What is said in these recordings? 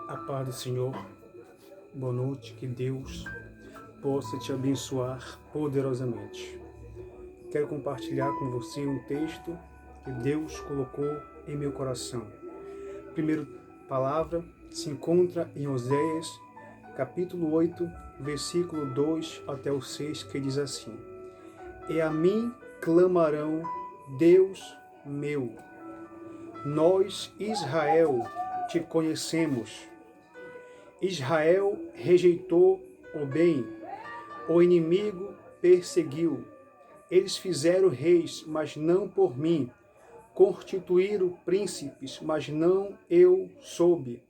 A paz do Senhor, boa noite, que Deus possa te abençoar poderosamente. Quero compartilhar com você um texto que Deus colocou em meu coração. A primeira palavra se encontra em Oséias, capítulo 8, versículo 2 até o 6, que diz assim: E a mim clamarão, Deus meu. Nós, Israel, te conhecemos. Israel rejeitou o bem, o inimigo perseguiu. Eles fizeram reis, mas não por mim. Constituíram príncipes, mas não eu soube.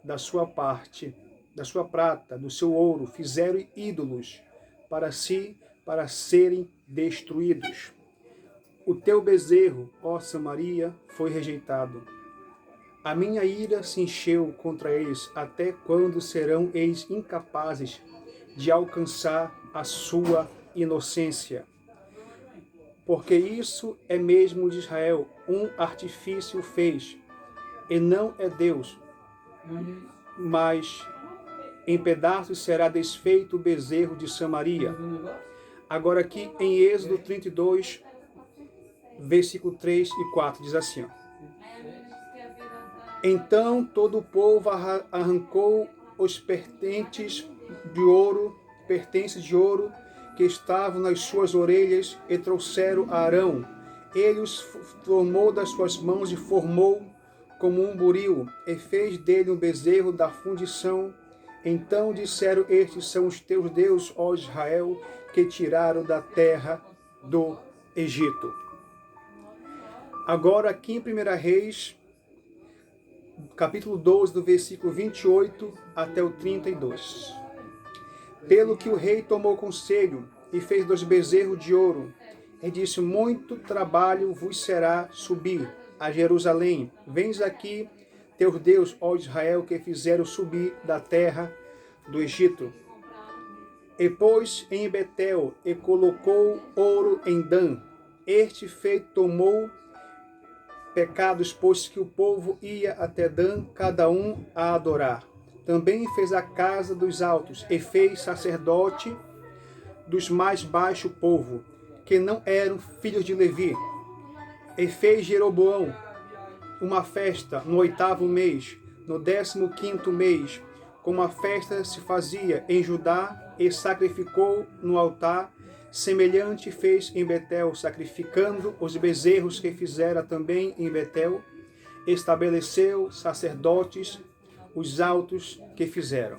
Da sua parte, da sua prata, do seu ouro, fizeram ídolos para si, para serem destruídos. O teu bezerro, ó Samaria, foi rejeitado. A minha ira se encheu contra eles, até quando serão eles incapazes de alcançar a sua inocência? Porque isso é mesmo de Israel, um artifício fez, e não é Deus, mas em pedaços será desfeito o bezerro de Samaria. Agora aqui em Êxodo 32, versículo 3 e 4, diz assim, ó: Então todo o povo arrancou os pertences de ouro que estavam nas suas orelhas e trouxeram a Arão. Ele os tomou das suas mãos e formou como um buril e fez dele um bezerro da fundição. Então disseram: Estes são os teus deuses, ó Israel, que tiraram da terra do Egito. Agora aqui em 1 Reis, capítulo 12, do versículo 28 até o 32. Pelo que o rei tomou conselho e fez 2 bezerros de ouro, e disse: Muito trabalho vos será subir a Jerusalém. Vens aqui, teu Deus, ó Israel, que fizeram subir da terra do Egito. E pôs em Betel, e colocou ouro em Dan. Este feito tomou pecados, pois que o povo ia até Dan, cada um a adorar. Também fez a casa dos altos, e fez sacerdote dos mais baixo povo, que não eram filhos de Levi. E fez Jeroboão uma festa no 8º mês, no 15º mês, como a festa se fazia em Judá, e sacrificou no altar. Semelhante fez em Betel, sacrificando os bezerros que fizera também em Betel. Estabeleceu sacerdotes, os altos que fizeram.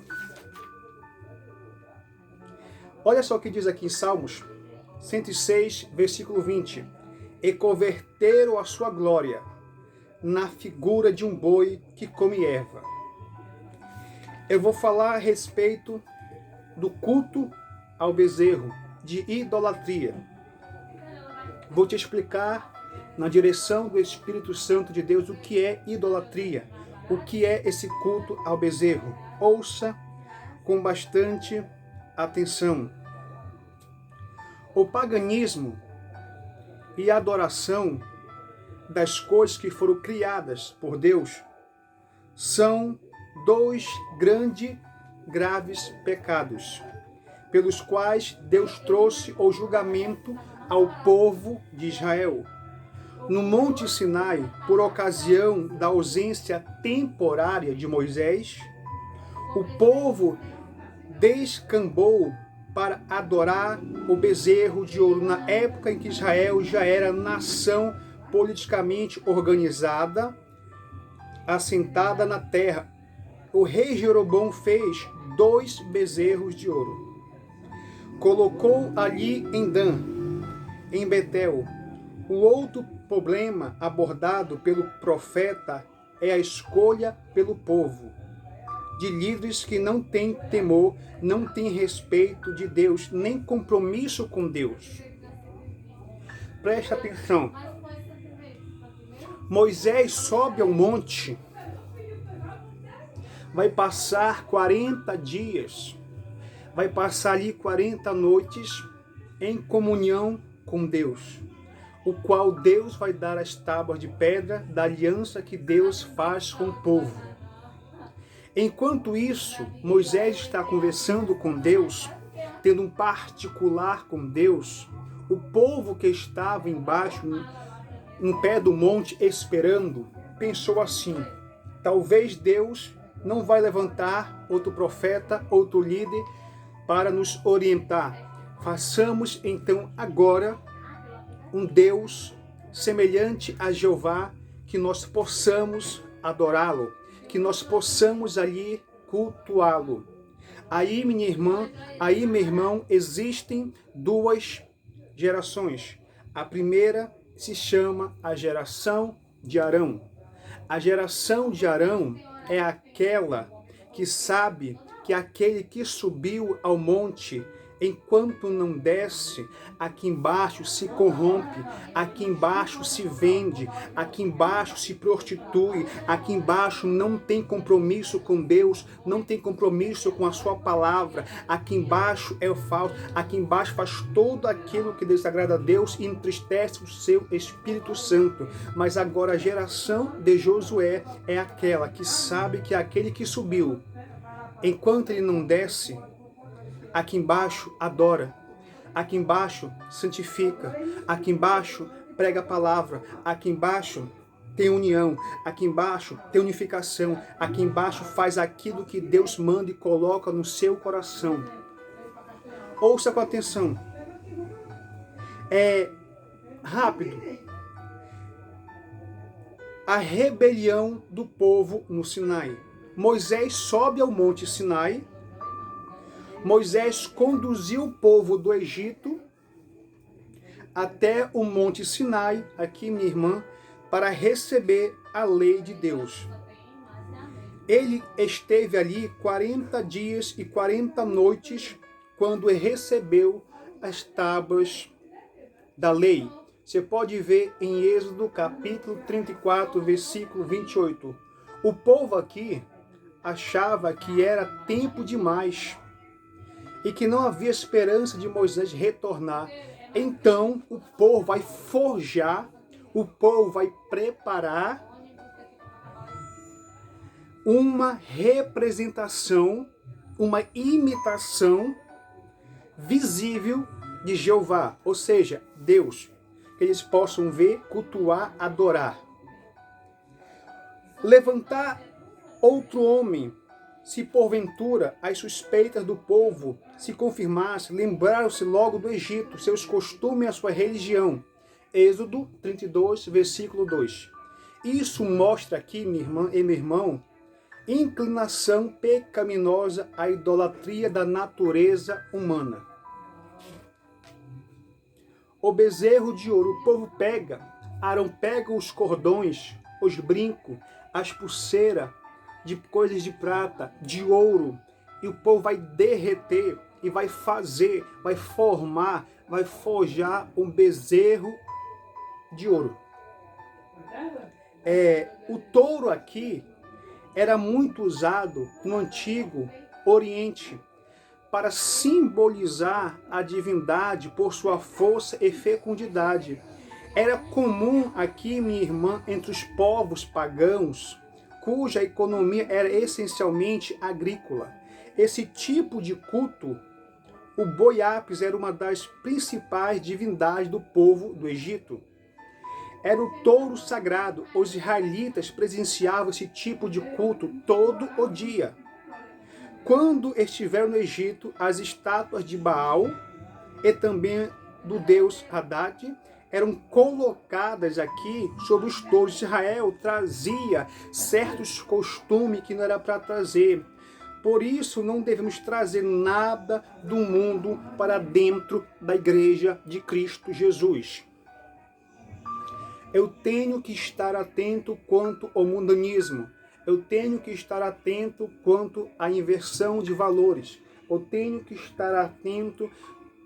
Olha só o que diz aqui em Salmos 106, versículo 20. E converteram a sua glória na figura de um boi que come erva. Eu vou falar a respeito do culto ao bezerro, de idolatria. Vou te explicar, na direção do Espírito Santo de Deus, o que é idolatria, o que é esse culto ao bezerro. Ouça com bastante atenção. O paganismo e a adoração das coisas que foram criadas por Deus são 2 graves pecados, pelos quais Deus trouxe o julgamento ao povo de Israel. No Monte Sinai, por ocasião da ausência temporária de Moisés, o povo descambou para adorar o bezerro de ouro, na época em que Israel já era nação politicamente organizada, assentada na terra. O rei Jeroboão fez 2 bezerros de ouro. Colocou ali em Dan, em Betel. O outro problema abordado pelo profeta é a escolha pelo povo de líderes que não têm temor, não têm respeito de Deus, nem compromisso com Deus. Preste atenção. Moisés sobe ao monte, vai passar 40 dias, vai passar ali 40 noites em comunhão com Deus, o qual Deus vai dar as tábuas de pedra da aliança que Deus faz com o povo. Enquanto isso, Moisés está conversando com Deus, tendo um particular com Deus, o povo que estava embaixo, no pé do monte, esperando, pensou assim: talvez Deus não vai levantar outro profeta, outro líder para nos orientar. Façamos então agora um Deus semelhante a Jeová, que nós possamos adorá-lo, que nós possamos ali cultuá-lo. Aí, minha irmã, aí, meu irmão, existem duas gerações. A primeira se chama a geração de Arão. A geração de Arão é aquela que sabe que aquele que subiu ao monte, enquanto não desce, aqui embaixo se corrompe, aqui embaixo se vende, aqui embaixo se prostitui, aqui embaixo não tem compromisso com Deus, não tem compromisso com a sua palavra, aqui embaixo é o falso, aqui embaixo faz tudo aquilo que desagrada a Deus e entristece o seu Espírito Santo. Mas agora a geração de Josué é aquela que sabe que aquele que subiu, enquanto ele não desce, aqui embaixo adora, aqui embaixo santifica, aqui embaixo prega a palavra, aqui embaixo tem união, aqui embaixo tem unificação, aqui embaixo faz aquilo que Deus manda e coloca no seu coração. Ouça com atenção. É rápido. A rebelião do povo no Sinai. Moisés sobe ao monte Sinai. Moisés conduziu o povo do Egito até o monte Sinai, aqui minha irmã, para receber a lei de Deus. Ele esteve ali 40 dias e 40 noites quando recebeu as tábuas da lei. Você pode ver em Êxodo capítulo 34, versículo 28. O povo aqui achava que era tempo demais e que não havia esperança de Moisés retornar. Então o povo vai forjar, o povo vai preparar uma representação, uma imitação visível de Jeová, ou seja, Deus, que eles possam ver, cultuar, adorar. Levantar outro homem, se porventura as suspeitas do povo se confirmassem, lembraram-se logo do Egito, seus costumes e a sua religião. Êxodo 32, versículo 2. Isso mostra aqui, minha irmã e meu irmão, inclinação pecaminosa à idolatria da natureza humana. O bezerro de ouro, o povo pega, Arão pega os cordões, os brincos, as pulseiras, de coisas de prata, de ouro, e o povo vai derreter e vai fazer, vai formar, vai forjar um bezerro de ouro. O touro aqui era muito usado no Antigo Oriente para simbolizar a divindade por sua força e fecundidade. Era comum aqui, minha irmã, entre os povos pagãos, cuja economia era essencialmente agrícola. Esse tipo de culto, o boi Apis era uma das principais divindades do povo do Egito. Era o touro sagrado. Os israelitas presenciavam esse tipo de culto todo o dia. Quando estiveram no Egito, as estátuas de Baal e também do deus Haddad eram colocadas aqui sobre os touros. Israel trazia certos costumes que não era para trazer. Por isso, não devemos trazer nada do mundo para dentro da igreja de Cristo Jesus. Eu tenho que estar atento quanto ao mundanismo. Eu tenho que estar atento quanto à inversão de valores. Eu tenho que estar atento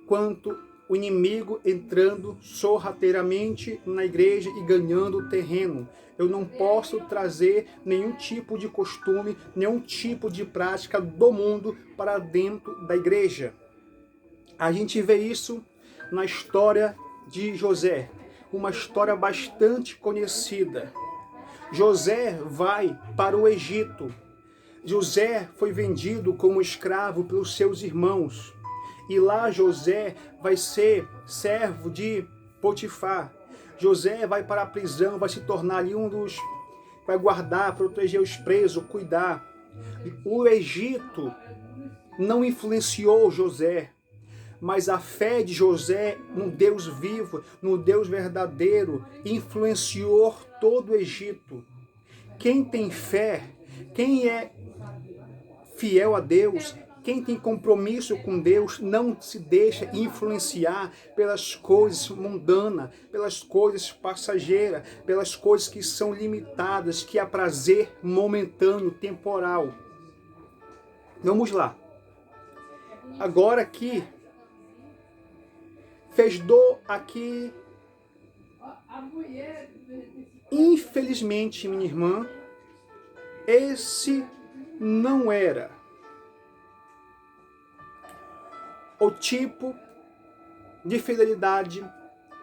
quanto o inimigo entrando sorrateiramente na igreja e ganhando terreno. Eu não posso trazer nenhum tipo de costume, nenhum tipo de prática do mundo para dentro da igreja. A gente vê isso na história de José, uma história bastante conhecida. José vai para o Egito, José foi vendido como escravo pelos seus irmãos. E lá José vai ser servo de Potifar. José vai para a prisão, vai se tornar ali vai guardar, proteger os presos, cuidar. O Egito não influenciou José, mas a fé de José no Deus vivo, no Deus verdadeiro, influenciou todo o Egito. Quem tem fé, quem é fiel a Deus, quem tem compromisso com Deus, não se deixa influenciar pelas coisas mundanas, pelas coisas passageiras, pelas coisas que são limitadas, que há prazer momentâneo, temporal. Vamos lá. Agora aqui, fez dor aqui. Infelizmente, minha irmã, esse não era o tipo de fidelidade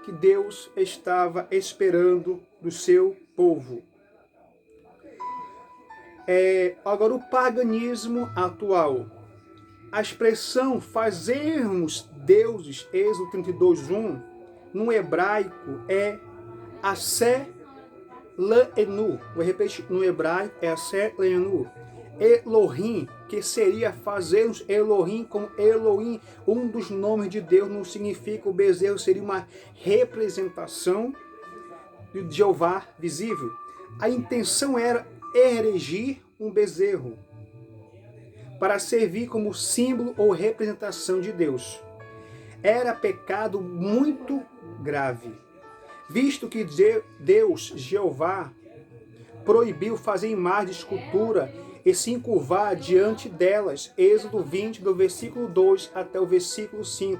que Deus estava esperando do seu povo. Agora, o paganismo atual. A expressão fazermos deuses, Êxodo 32:1, no hebraico é Aseh Le'enu. Vou repetir, no hebraico é Aseh Le'enu. Elohim, que seria fazermos Elohim como Elohim, um dos nomes de Deus, não significa o bezerro, seria uma representação de Jeová visível. A intenção era erigir um bezerro para servir como símbolo ou representação de Deus. Era pecado muito grave, visto que Deus, Jeová, proibiu fazer imagem de escultura e se encurvar diante delas. Êxodo 20, do versículo 2 até o versículo 5.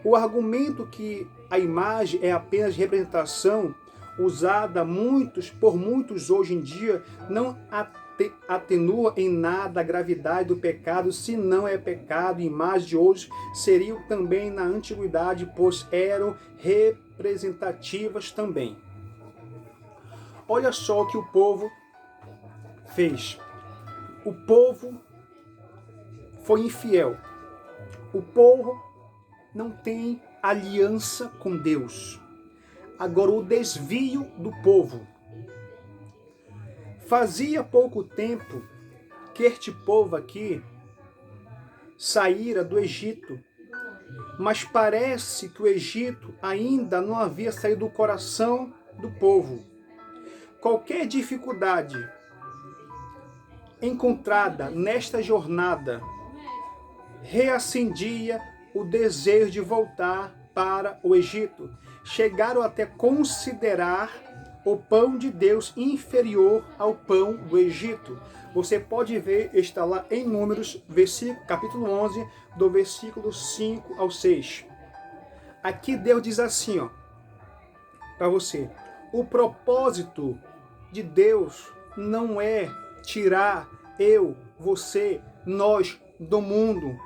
O argumento que a imagem é apenas representação, usada por muitos hoje em dia, não atenua em nada a gravidade do pecado. Se não é pecado, imagens de hoje seriam também na antiguidade, pois eram representativas também. Olha só o que o povo fez. O povo foi infiel. O povo não tem aliança com Deus. Agora, o desvio do povo. Fazia pouco tempo que este povo aqui saíra do Egito, mas parece que o Egito ainda não havia saído do coração do povo. Qualquer dificuldade encontrada nesta jornada reacendia o desejo de voltar para o Egito. Chegaram até considerar o pão de Deus inferior ao pão do Egito. Você pode ver, está lá em Números, capítulo 11, do versículo 5 ao 6. Aqui Deus diz assim, ó, para você: o propósito de Deus não é tirar você, nós do mundo.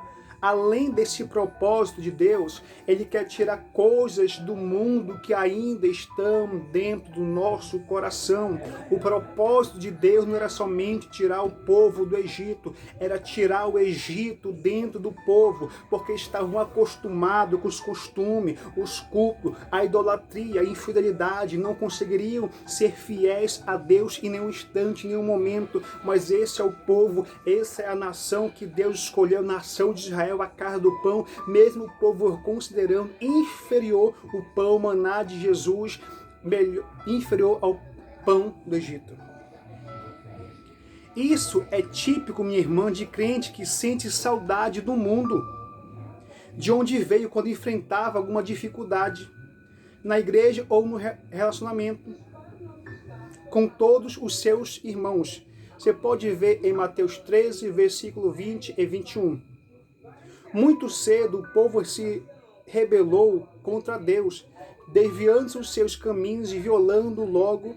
Além desse propósito de Deus, Ele quer tirar coisas do mundo que ainda estão dentro do nosso coração. O propósito de Deus não era somente tirar o povo do Egito, era tirar o Egito dentro do povo, porque estavam acostumados com os costumes, os cultos, a idolatria, a infidelidade, não conseguiriam ser fiéis a Deus em nenhum instante, em nenhum momento. Mas esse é o povo, essa é a nação que Deus escolheu, a nação de Israel, a casa do pão, mesmo o povo considerando inferior o pão maná de Jesus, inferior ao pão do Egito. Isso é típico, minha irmã, de crente que sente saudade do mundo, de onde veio quando enfrentava alguma dificuldade na igreja ou no relacionamento com todos os seus irmãos. Você pode ver em Mateus 13, versículo 20 e 21. Muito cedo o povo se rebelou contra Deus, desviando os seus caminhos e violando logo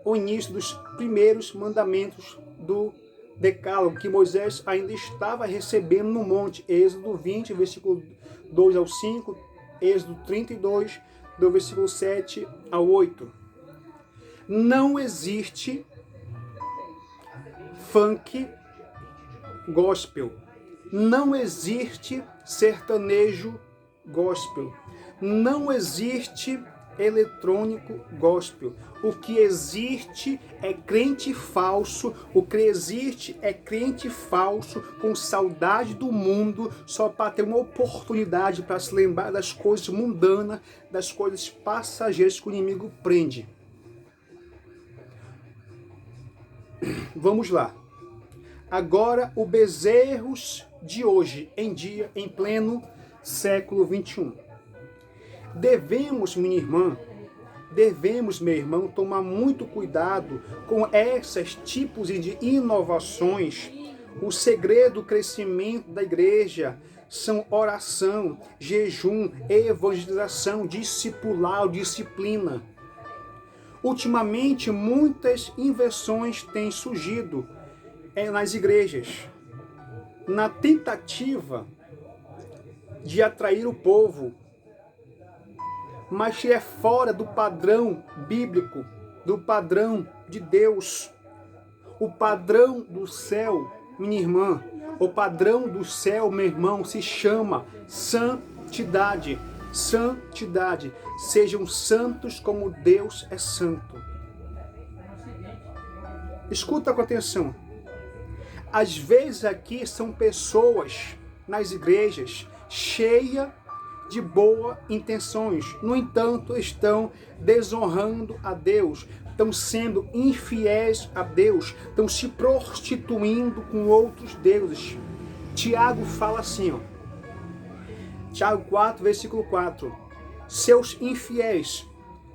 o início dos primeiros mandamentos do Decálogo, que Moisés ainda estava recebendo no monte. Êxodo 20, versículo 2 ao 5, Êxodo 32, do versículo 7 ao 8. Não existe funk gospel. Não existe sertanejo gospel. Não existe eletrônico gospel. O que existe é crente falso. O que existe é crente falso com saudade do mundo, só para ter uma oportunidade para se lembrar das coisas mundanas, das coisas passageiras que o inimigo prende. Vamos lá. Agora, o bezerros de hoje, em pleno século 21. Devemos, minha irmã, meu irmão, tomar muito cuidado com esses tipos de inovações. O segredo do crescimento da igreja são oração, jejum, evangelização, discipulado, disciplina. Ultimamente, muitas inversões têm surgido nas igrejas, na tentativa de atrair o povo, mas que é fora do padrão bíblico, do padrão de Deus. O padrão do céu, minha irmã, o padrão do céu, meu irmão, se chama santidade. Santidade. Sejam santos como Deus é santo. Escuta com atenção. Às vezes aqui são pessoas nas igrejas cheias de boas intenções. No entanto, estão desonrando a Deus, estão sendo infiéis a Deus, estão se prostituindo com outros deuses. Tiago fala assim, ó, Tiago 4, versículo 4. Seus infiéis,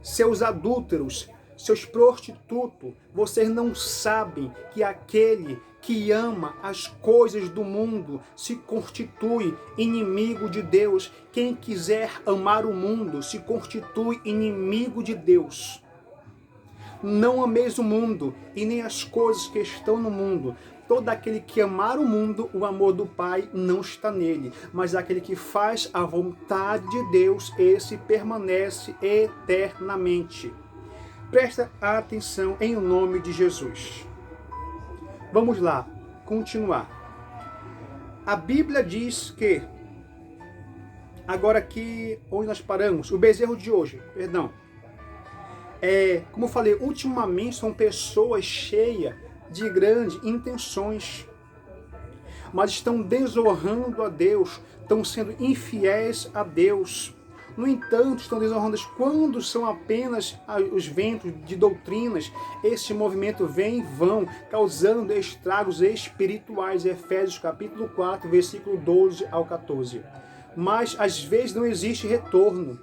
seus adúlteros, seus prostitutos, vocês não sabem que aquele que ama as coisas do mundo se constitui inimigo de Deus. Quem quiser amar o mundo se constitui inimigo de Deus. Não ameis o mundo e nem as coisas que estão no mundo. Todo aquele que amar o mundo, o amor do Pai não está nele. Mas aquele que faz a vontade de Deus, esse permanece eternamente. Presta atenção em nome de Jesus. Vamos lá, continuar. A Bíblia diz que, agora aqui onde nós paramos, o bezerro de hoje, como eu falei, ultimamente são pessoas cheias de grandes intenções, mas estão desonrando a Deus, estão sendo infiéis a Deus. No entanto, estão desonrando quando são apenas os ventos de doutrinas. Esse movimento vem e vão, causando estragos espirituais. Efésios capítulo 4, versículo 12 ao 14. Mas às vezes não existe retorno.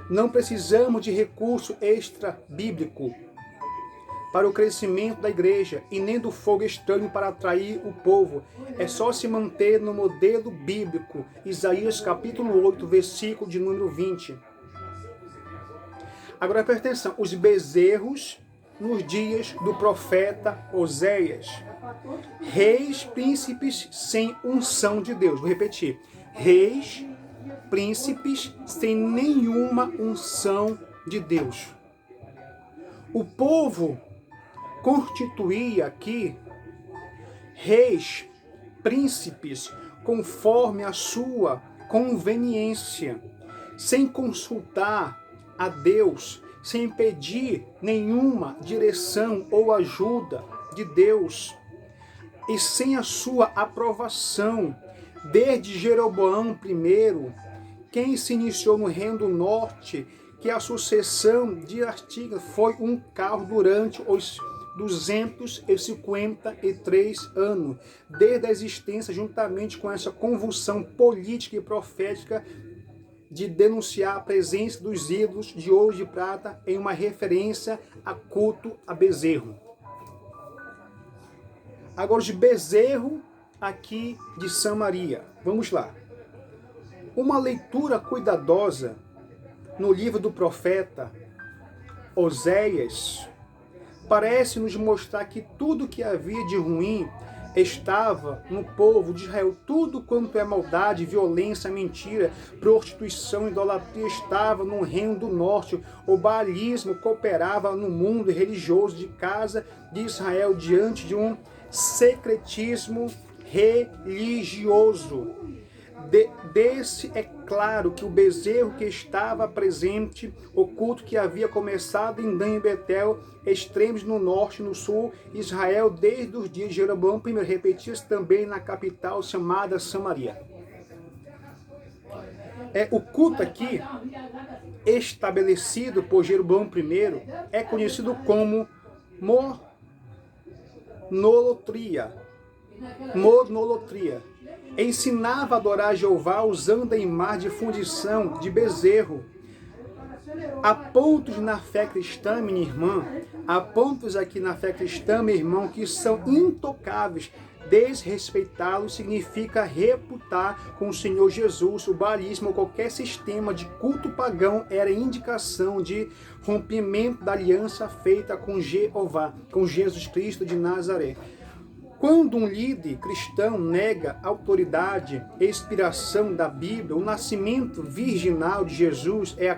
Não precisamos de recurso extra-bíblico para o crescimento da igreja e nem do fogo estranho para atrair o povo. É só se manter no modelo bíblico. Isaías capítulo 8, versículo de número 20. Agora presta atenção. Os bezerros nos dias do profeta Oséias. Reis, príncipes sem unção de Deus. Vou repetir. Reis, príncipes sem nenhuma unção de Deus. O povo constituía aqui reis, príncipes, conforme a sua conveniência, sem consultar a Deus, sem pedir nenhuma direção ou ajuda de Deus, e sem a sua aprovação. Desde Jeroboão I, quem se iniciou no Reino do Norte, que a sucessão dinástica foi um caos durante os 253 anos, desde a existência, juntamente com essa convulsão política e profética de denunciar a presença dos ídolos de ouro e de prata em uma referência a culto a bezerro. Agora, de bezerro aqui de Samaria. Vamos lá. Uma leitura cuidadosa no livro do profeta Oséias parece nos mostrar que tudo que havia de ruim estava no povo de Israel. Tudo quanto é maldade, violência, mentira, prostituição, idolatria estava no reino do norte. O baalismo cooperava no mundo religioso de casa de Israel diante de um secretismo religioso. Desse é claro que o bezerro que estava presente, o culto que havia começado em Dan e Betel, extremos no norte e no sul, Israel, desde os dias de Jeroboão I, repetia-se também na capital chamada Samaria. O culto aqui, estabelecido por Jeroboão I, é conhecido como monolotria. Ensinava a adorar Jeová usando a imagem de fundição de bezerro. Há pontos na fé cristã, minha irmã, há pontos aqui na fé cristã, meu irmão, que são intocáveis. Desrespeitá-lo significa reputar com o Senhor Jesus. O baalismo ou qualquer sistema de culto pagão era indicação de rompimento da aliança feita com Jeová, com Jesus Cristo de Nazaré. Quando um líder cristão nega a autoridade e inspiração da Bíblia, o nascimento virginal de Jesus é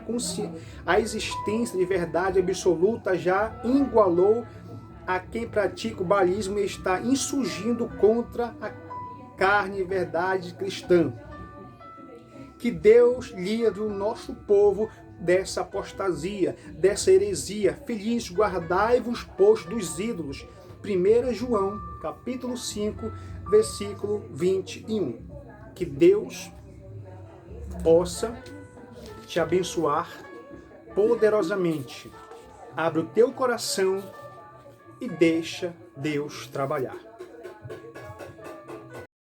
a existência de verdade absoluta, já igualou a quem pratica o baalismo e está insurgindo contra a carne e verdade cristã. Que Deus livre o nosso povo dessa apostasia, dessa heresia. Filhinhos, guardai-vos, pois, dos ídolos. 1 João, capítulo 5, versículo 21. Que Deus possa te abençoar poderosamente. Abre o teu coração e deixa Deus trabalhar.